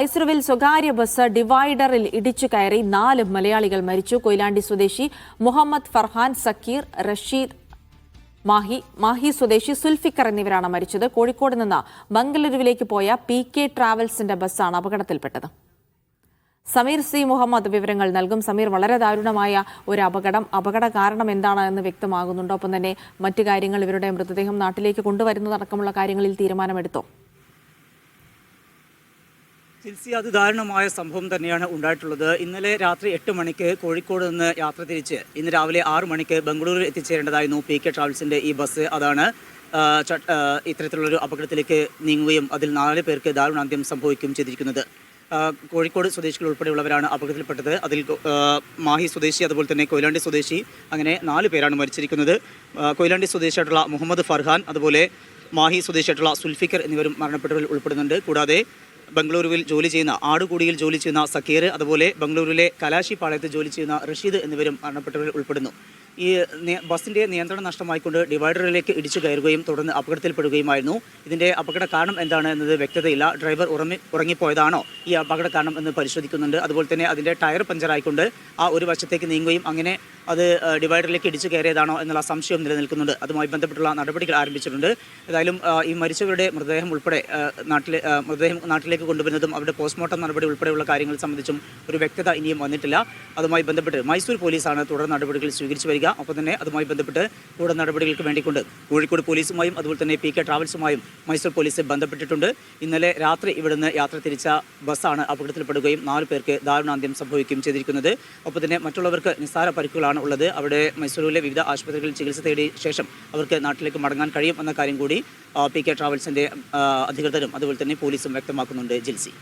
മൈസൂരുവിൽ സ്വകാര്യ ബസ് ഡിവൈഡറിൽ ഇടിച്ചു കയറി 4 മലയാളികൾ മരിച്ചു. കൊയിലാണ്ടി സ്വദേശി മുഹമ്മദ് ഫർഹാൻ, സക്കീർ, റഷീദ്, മാഹി സ്വദേശി സുൽഫിക്കർ എന്നിവരാണ് മരിച്ചത്. കോഴിക്കോട് നിന്ന് ബംഗളൂരുവിലേക്ക് പോയ PK ട്രാവൽസിന്റെ ബസ്സാണ് അപകടത്തിൽപ്പെട്ടത്. സമീർ സി മുഹമ്മദ് വിവരങ്ങൾ നൽകും. സമീർ, വളരെ ദാരുണമായ ഒരു അപകട കാരണം എന്താണ് എന്ന് വ്യക്തമാകുന്നുണ്ട്. ഒപ്പം തന്നെ മറ്റു കാര്യങ്ങൾ, ഇവരുടെ മൃതദേഹം നാട്ടിലേക്ക് കൊണ്ടുവരുന്നതടക്കമുള്ള കാര്യങ്ങളിൽ തീരുമാനമെടുത്തോ? ചിൽസി, അത് ദാരുണമായ സംഭവം തന്നെയാണ് ഉണ്ടായിട്ടുള്ളത്. ഇന്നലെ രാത്രി 8 മണിക്ക് കോഴിക്കോട് നിന്ന് യാത്ര തിരിച്ച് ഇന്ന് രാവിലെ 6 മണിക്ക് ബംഗളൂരു എത്തിച്ചേരേണ്ടതായിരുന്നു PK ട്രാവൽസിൻ്റെ ഈ ബസ്. അതാണ് ഇത്തരത്തിലുള്ളൊരു അപകടത്തിലേക്ക് നീങ്ങുകയും അതിൽ 4 പേർക്ക് ദാരുണാന്ത്യം സംഭവിക്കുകയും ചെയ്തിരിക്കുന്നത്. കോഴിക്കോട് സ്വദേശികൾ ഉൾപ്പെടെയുള്ളവരാണ് അപകടത്തിൽപ്പെട്ടത്. അതിൽ മാഹി സ്വദേശി, അതുപോലെ തന്നെ കൊയിലാണ്ടി സ്വദേശി, അങ്ങനെ 4 പേരാണ് മരിച്ചിരിക്കുന്നത്. കൊയിലാണ്ടി സ്വദേശിയായിട്ടുള്ള മുഹമ്മദ് ഫർഹാൻ, അതുപോലെ മാഹി സ്വദേശിയായിട്ടുള്ള സുൽഫിക്കർ എന്നിവരും മരണപ്പെട്ടവരിൽ ഉൾപ്പെടുന്നുണ്ട്. കൂടാതെ ബംഗളൂരുവിൽ ജോലി ചെയ്യുന്ന ആടുകൂടിയിൽ ജോലി ചെയ്യുന്ന സക്കീർ, അതുപോലെ ബംഗളൂരുവിലെ കലാശി പാളയത്ത് ജോലി ചെയ്യുന്ന റഷീദ് എന്നിവരും മരണപ്പെട്ടവരിൽ ഉൾപ്പെടുന്നു. ഈ ബസ്സിൻ്റെ നിയന്ത്രണം നഷ്ടമായിക്കൊണ്ട് ഡിവൈഡറിലേക്ക് ഇടിച്ചു കയറുകയും തുടർന്ന് അപകടത്തിൽപ്പെടുകയുമായിരുന്നു. ഇതിൻ്റെ അപകട കാരണം എന്താണ് എന്നത് വ്യക്തതയില്ല. ഡ്രൈവർ ഉറങ്ങിപ്പോയതാണോ ഈ അപകട കാരണം എന്ന് പരിശോധിക്കുന്നുണ്ട്. അതുപോലെ തന്നെ അതിൻ്റെ ടയർ പഞ്ചറായിക്കൊണ്ട് ആ ഒരു വശത്തേക്ക് നീങ്ങുകയും അങ്ങനെ അത് ഡിവൈഡറിലേക്ക് ഇടിച്ചു കയറിയതാണോ എന്നുള്ള സംശയം നിലനിൽക്കുന്നുണ്ട്. അതുമായി ബന്ധപ്പെട്ടുള്ള നടപടികൾ ആരംഭിച്ചിട്ടുണ്ട്. ഏതായാലും ഈ മരിച്ചവരുടെ മൃതദേഹം ഉൾപ്പെടെ നാട്ടിലേക്ക് കൊണ്ടുവരുന്നതും അവരുടെ പോസ്റ്റ്മോർട്ടം നടപടി ഉൾപ്പെടെയുള്ള കാര്യങ്ങൾ സംബന്ധിച്ചും ഒരു വ്യക്തത ഇനിയും വന്നിട്ടില്ല. അതുമായി ബന്ധപ്പെട്ട് മൈസൂർ പോലീസാണ് തുടർ നടപടികൾ സ്വീകരിച്ചു വരിക. ഒപ്പം തന്നെ അതുമായി ബന്ധപ്പെട്ട് കൂടുതൽ നടപടികൾക്ക് വേണ്ടിക്കൊണ്ട് കോഴിക്കോട് പോലീസുമായും അതുപോലെ തന്നെ PK ട്രാവൽസുമായും മൈസൂർ പോലീസ് ബന്ധപ്പെട്ടിട്ടുണ്ട്. ഇന്നലെ രാത്രി ഇവിടുന്ന് യാത്ര തിരിച്ച ബസ്സാണ് അപകടത്തിൽപ്പെടുകയും 4 പേർക്ക് ദാരുണാന്ത്യം സംഭവിക്കുകയും ചെയ്തിരിക്കുന്നത്. ഒപ്പം തന്നെ മറ്റുള്ളവർക്ക് നിസ്സാര പരിക്കുകളാണ് ഉള്ളത്. അവിടെ മൈസൂരിലെ വിവിധ ആശുപത്രികളിൽ ചികിത്സ തേടിയ ശേഷം അവർക്ക് നാട്ടിലേക്ക് മടങ്ങാൻ കഴിയും എന്ന കാര്യം കൂടി PK ട്രാവൽസിൻ്റെ അധികൃതരും അതുപോലെ തന്നെ പോലീസും വ്യക്തമാക്കുന്നുണ്ട്. ജിൽസി.